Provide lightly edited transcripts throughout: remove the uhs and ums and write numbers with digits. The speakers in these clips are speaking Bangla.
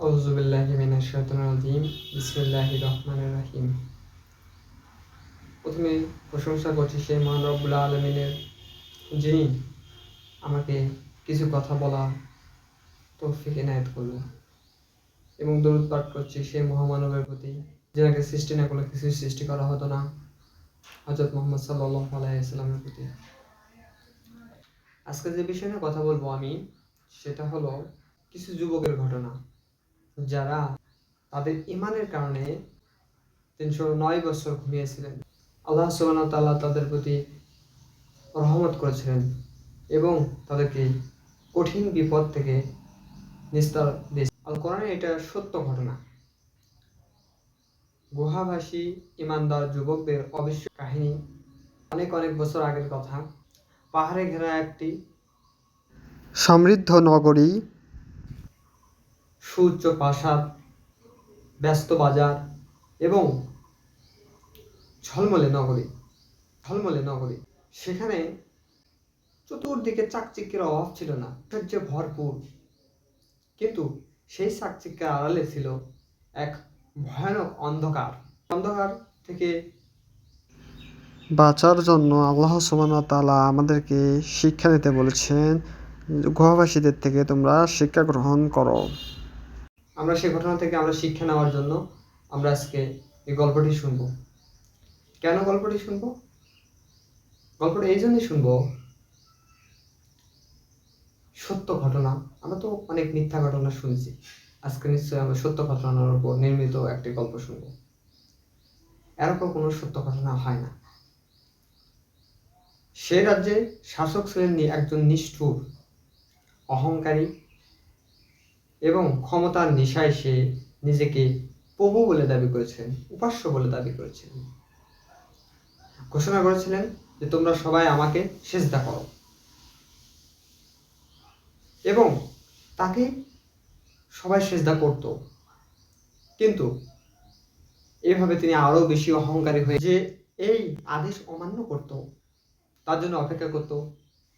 আউযু বিল্লাহি মিনাশ শাইতানির রাজিম। বিসমিল্লাহির রহমানির রহিম। প্রথমে প্রশংসা করছি সেই মহান রব্বুল আলামিনের, যিনি আমাকে কিছু কথা বলার তৌফিক এনায়েত করলেন, এবং দরুদ পাঠ করছি সেই মহামানবের প্রতি, যিনাকে সৃষ্টি না করলে কিছুই সৃষ্টি করা হতো না, হযরত মুহাম্মদ সাল্লাল্লাহু আলাইহি ওয়াসাল্লামের প্রতি। আজকে যে বিষয় নিয়ে কথা বলবো আমি, সেটা হলো কিছু যুবকের ঘটনা, যারা তাদের ঈমানের কারণে 309 বছর ঘুমিয়েছিলেন। আল্লাহ সুবহানাহু ওয়া তাআলা তাদের প্রতি রহমত করেছিলেন এবং তাদেরকে কঠিন বিপদ থেকে নিস্তার দিয়েছেন। আল কোরআনে এটা সত্য ঘটনা। গুহাভাসী ঈমানদার যুবকদের অবিশ্বাস্য কাহিনী। অনেক অনেক বছর আগের কথা। পাহাড়ে ঘেরা একটি সমৃদ্ধ নগরী, সুউচ্চ প্রাসাদ, ব্যস্ত বাজার এবং ঝলমলে নগরী। সেখানে চতুর্দিকে চাকচিক্যের অভাব ছিল না, ঐশ্বর্যে ভরপুর। কিন্তু সেই চাকচিক্যের আড়ালে ছিল এক ভয়ানক অন্ধকার থেকে বাঁচার জন্য আল্লাহ সুবহানাহু ওয়া তাআলা আমাদেরকে শিক্ষা নিতে বলেছেন। গুহাবাসীদের থেকে তোমরা শিক্ষা গ্রহণ করো। আমরা সেই ঘটনা থেকে শিক্ষা নেওয়ার জন্য আমরা আজকে এই গল্পটি শুনব। কেন গল্পটি শুনব? গল্পটা এই জন্যই শুনব, সত্য ঘটনা। আমরা তো অনেক মিথ্যা ঘটনা শুনছি, আজকে নিশ্চয়ই আমরা সত্য ঘটনার উপর নির্মিত একটি গল্প শুনব। এরকম কোনো সত্য ঘটনা হয় না। সে রাজ্যে শাসক ছিলেন একজন নিষ্ঠুর, অহংকারী এবং ক্ষমতার নেশায় সে নিজেকে প্রভু বলে দাবি করেছিলেন, উপাস্য বলে দাবি করেছিলেন। ঘোষণা করেছিলেন যে তোমরা সবাই আমাকে সিজদা করো, এবং তাকে সবাই সিজদা করত। কিন্তু এভাবে তিনি আরো বেশি অহংকারী হয়ে যে এই আদেশ অমান্য করত, তার জন্য অপেক্ষা করত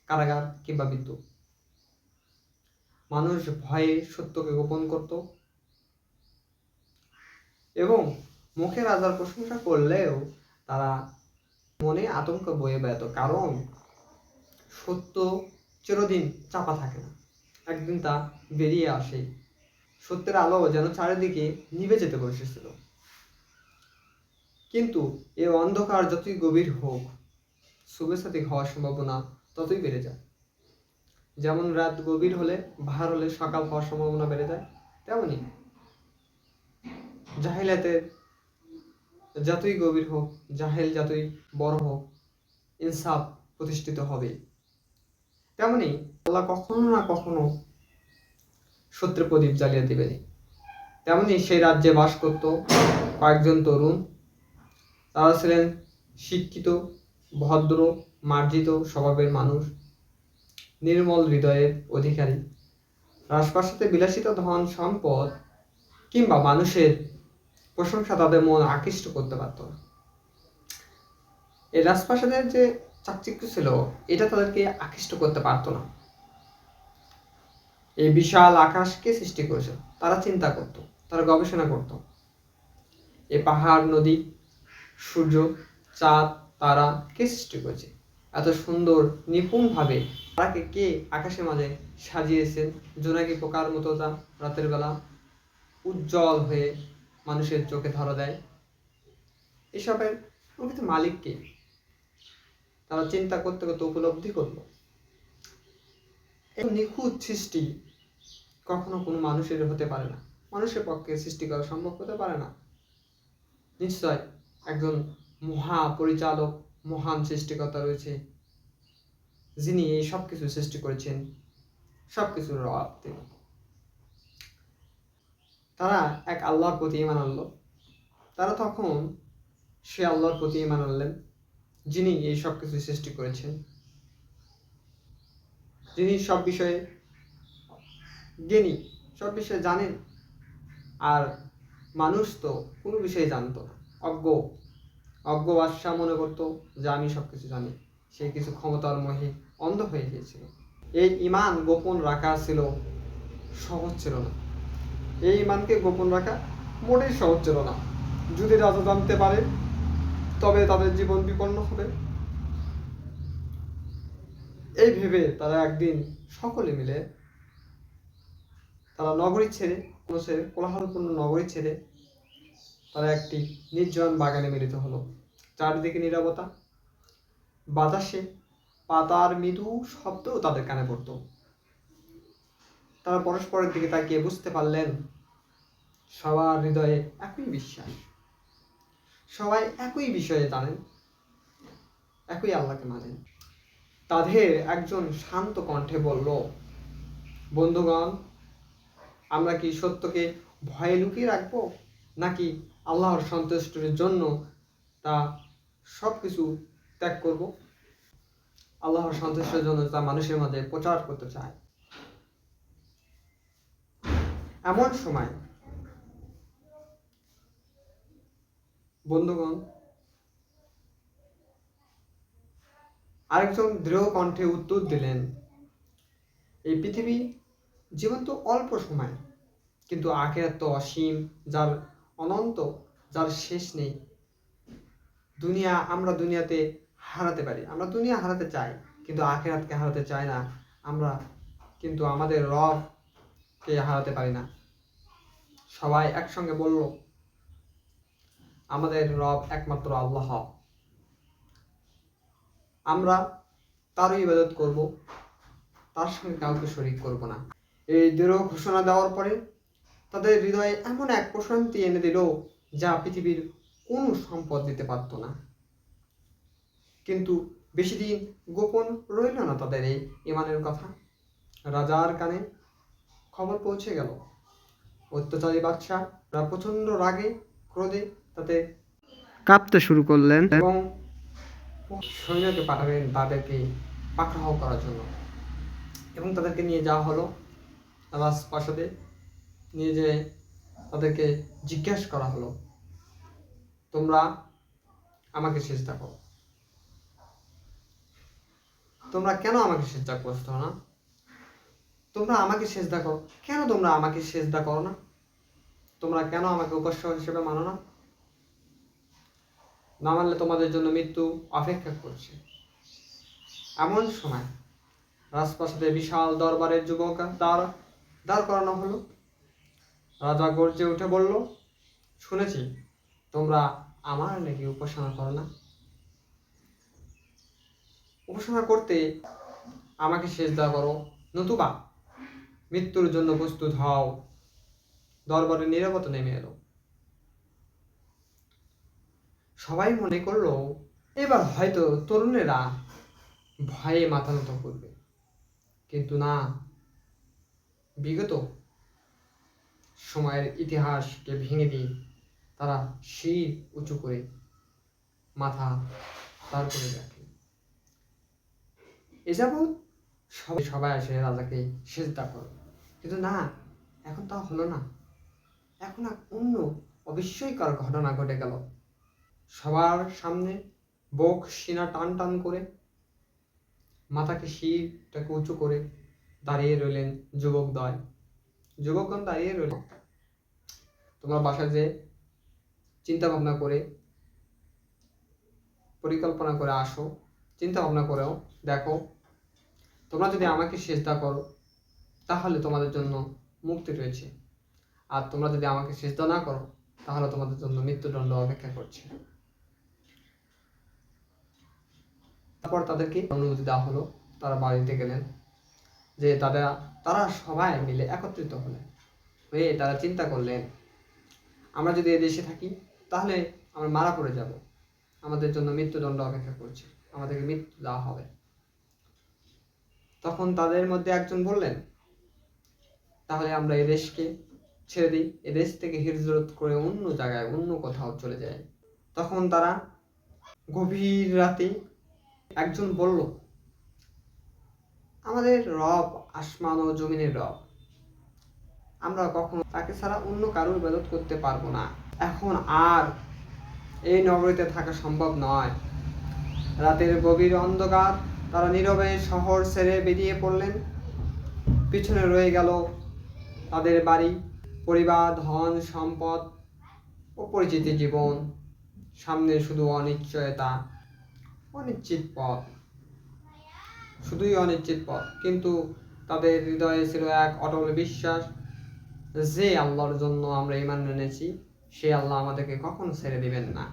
কারাগার কিংবা মৃত্যু। মানুষ ভয়ে সত্যকে গোপন করত এবং মুখে রাজার প্রশংসা করলেও তারা মনে আতঙ্ক বয়ে বেড়াত, কারণ সত্য চিরদিন চাপা থাকে না, একদিন তা বেরিয়ে আসে। সত্যের আলো যেন চারিদিকে নিভে যেতে বসেছিল। কিন্তু এই অন্ধকার যতই গভীর হোক, শুভেচ্ছাতিক হওয়ার সম্ভাবনা ততই বেড়ে যায়। যেমন রাত গভীর হলে, ভার হলে সকাল হওয়ার সম্ভাবনা বেড়ে যায়, তেমনি জাহিলাতের যতই গভীর হোক, জাহেল যতই বড় হোক, ইনসাফ প্রতিষ্ঠিত হবে। তেমনি আল্লাহ কখনো না কখনো সত্যের প্রদীপ জ্বালিয়ে দেবেন। তেমনি সেই রাজ্যে বাস করত কয়েকজন তরুণ। তারা ছিলেন শিক্ষিত, ভদ্র, মার্জিত স্বভাবের মানুষ, নির্মল হৃদয়ের অধিকারী। রাজপ্রাসাদে বিলাসিত ধন সম্পদ কিংবা মানুষের প্রশংসা তাদের মন আকৃষ্ট করতে পারত না। এই রাজপ্রাসাদের যে চাকচিক্য ছিল, এটা তাদেরকে আকৃষ্ট করতে পারত না। এই বিশাল আকাশ কে সৃষ্টি করেছে তারা চিন্তা করত, তারা গবেষণা করত। এই পাহাড়, নদী, সূর্য, চাঁদ, তারা কে সৃষ্টি করেছে? এত সুন্দর নিপুণভাবে তারাকে কে আকাশের মাঝে সাজিয়েছেন? জোনাকি পোকার মতো তা রাতের বেলা উজ্জ্বল হয়ে মানুষের চোখে ধরা দেয়। এসবের প্রকৃত মালিক কে? তারা চিন্তা করতে করতে উপলব্ধি করলো, এই নিখুঁত সৃষ্টি কখনো কোনো মানুষের হতে পারে না, মানুষের পক্ষে সৃষ্টি করা সম্ভব হতে পারে না। নিশ্চয় একজন মহা পরিচালক, মহান সৃষ্টিকর্তা রয়েছে, যিনি এই সব কিছু সৃষ্টি করেছেন, সবকিছুর রব তিনি। তারা এক আল্লাহর প্রতি ঈমান আনলো। তারা তখন সে আল্লাহর প্রতি ঈমান আনলেন, যিনি এই সব কিছু সৃষ্টি করেছেন, যিনি সব বিষয়ে জ্ঞানী, সব বিষয়ে জানেন। আর মানুষ তো কোনো বিষয়ে জানতো না, অজ্ঞ বাদশা মনে করতো যে আমি সবকিছু জানি। সে কিছু ক্ষমতার মোহে অন্ধ হয়ে গিয়েছিল। এই ঈমান গোপন রাখা ছিল সহজ ছিল না। এই ঈমানকে গোপন রাখা মোটেই সহজ ছিল না। যদি রাজা জানতে পারে তবে তাদের জীবন বিপন্ন হবে। এই ভেবে তারা একদিন সকলে মিলে তারা কোলাহলপূর্ণ নগরী ছেড়ে তারা একটি নির্জন বাগানে মিলিত হলো। চারিদিকে নীরবতা, বাতাসে পাতার মৃদু শব্দও তাদের কানে পড়ত। তারা পরস্পরের দিকে তাকিয়ে বুঝতে পারলেন সবার হৃদয়ে একই বিশ্বাস, সবাই একই বিষয়ে জানেন, একই আল্লাহকে মানেন। তাদের একজন শান্ত কণ্ঠে বলল, বন্ধুগণ, আমরা কি সত্যকে ভয়ে লুকিয়ে রাখবো, নাকি আল্লাহর সন্তুষ্টির জন্য তা সব কিছু ত্যাগ করব? আল্লাহর সন্তুষ্টির জন্য তা মানুষের মাঝে প্রচার করতে চায়। এমন সময় বন্ধুগণ আরেকজন দৃঢ় কণ্ঠে উত্তর দিলেন, এই পৃথিবী জীবন তো অল্প সময়, কিন্তু আখিরাত তো অসীম, যার অনন্ত, যার শেষ নেই। আমরা দুনিয়াতে হারাতে পারি, আমরা দুনিয়া হারাতে চাই, কিন্তু আখিরাতকে হারাতে চাই না। আমরা কিন্তু আমাদের রবকে হারাতে পারি না। সবাই একসঙ্গে বলল, আমাদের রব একমাত্র আল্লাহ, আমরা তারই ইবাদত করব, তার সঙ্গে কাউকে শরীক করব না। এই দৃঢ় ঘোষণা দেওয়ার পরে তাদের হৃদয়ে এমন এক প্রশান্তি এনে দিল যা পৃথিবীর কোনো সম্পদ দিতে পারত না। কিন্তু বেশি দিন গোপন রইল না তাদের এই ঈমানের কথা। রাজার কানে খবর পৌঁছে গেল। অত্যাচারী বাদশাহ প্রচন্ড রাগে ক্রোধে তাতে কাঁপতে শুরু করলেন এবং সৈন্যকে পাঠাবেন তাদেরকে পাকড়াও করার জন্য। এবং তাদেরকে নিয়ে যাওয়া হলো রাজপ্রাসাদে। নিয়ে যেয়ে তাদেরকে জিজ্ঞাসা করা হলো, তোমরা আমাকে সিজদা করো, তোমরা কেন আমাকে সিজদা করছো না? তোমরা আমাকে সিজদা করো, কেন তোমরা আমাকে সিজদা করো না? তোমরা কেন আমাকে উপাস্য হিসেবে মানো না? না মানলে তোমাদের জন্য মৃত্যু অপেক্ষা করছে। এমন সময় রাজপ্রাসাদে বিশাল দরবারের যুবক দাঁড় করানো হলো। রাজা গর্জে উঠে বলল, শুনেছি তোমরা আমার নাকি উপাসনা করো না। উপাসনা করতে আমাকে সিজদা করো, নতুবা মৃত্যুর জন্য প্রস্তুত হও। দরবারে নীরবতা নেমে এলো। সবাই মনে করলো এবার হয়তো তরুণেরা ভয়ে মাথা নত করবে, কিন্তু না, বিগত সময়ের ইতিহাসকে ভেঙে দিয়ে তারা শির উঁচু করে মাথা তার করে রাখে। এ যাবৎ সবাই আসে রাজাকে সিজদা করে, কিন্তু না, এখন তা হলো না। এখন অন্য অবিস্ময়কর ঘটনা ঘটে গেল। সবার সামনে বুক সিনা টান টান করে মাথাকে শিরটাকে উঁচু করে দাঁড়িয়ে রইলেন যুবকগণ দাঁড়িয়ে রইল। তোমরা বাসায় যে চিন্তা ভাবনা করে পরিকল্পনা করে আসো, চিন্তা ভাবনা করেও দেখো, তোমরা যদি আমাকে সিজদা করো তাহলে তোমাদের জন্য মুক্তি রয়েছে, আর তোমরা যদি আমাকে সিজদা না করো তাহলে তোমাদের জন্য মৃত্যুদণ্ড অপেক্ষা করছে। তারপর তাদেরকে অনুমতি দেওয়া হলো, তারা বাড়িতে গেলেন। যে তারা সবাই মিলে একত্রিত হয়ে তারা চিন্তা করলেন, আমরা যদি এদেশে থাকি তাহলে আমরা মারা পড়ে যাব, আমাদের জন্য মৃত্যুদণ্ড অপেক্ষা করছে, আমাদেরকে মৃত্যু দেওয়া হবে। তখন তাদের মধ্যে একজন বললেন, তাহলে আমরা এদেশকে ছেড়ে দিই, এদেশ থেকে হিজরত করে অন্য জায়গায় অন্য কোথাও চলে যায়। তখন তারা গভীর রাতে একজন বলল, আমাদের রব আসমান ও জমিনের রব, আমরা কখনো তাকে ছাড়া অন্য কারো ইবাদত করতে পারবো না। এখন আর এই নগরীতে থাকা সম্ভব নয়। রাতের গভীর অন্ধকার, তারা নীরবে শহর ছেড়ে বেরিয়ে পড়লেন। পিছনে রয়ে গেল তাদের বাড়ি, পরিবার, ধন সম্পদ ও পরিচিতি জীবন, সামনে শুধু অনিশ্চয়তা, অনিশ্চিত পথ, শুধুই অনিশ্চিত পথ। কিন্তু তাদের হৃদয়ে ছিল এক অটল বিশ্বাস, যে আল্লাহর জন্য আমরা ঈমান এনেছি, সে আল্লাহ আমাদেরকে কখনো ছেড়ে দিবেন না।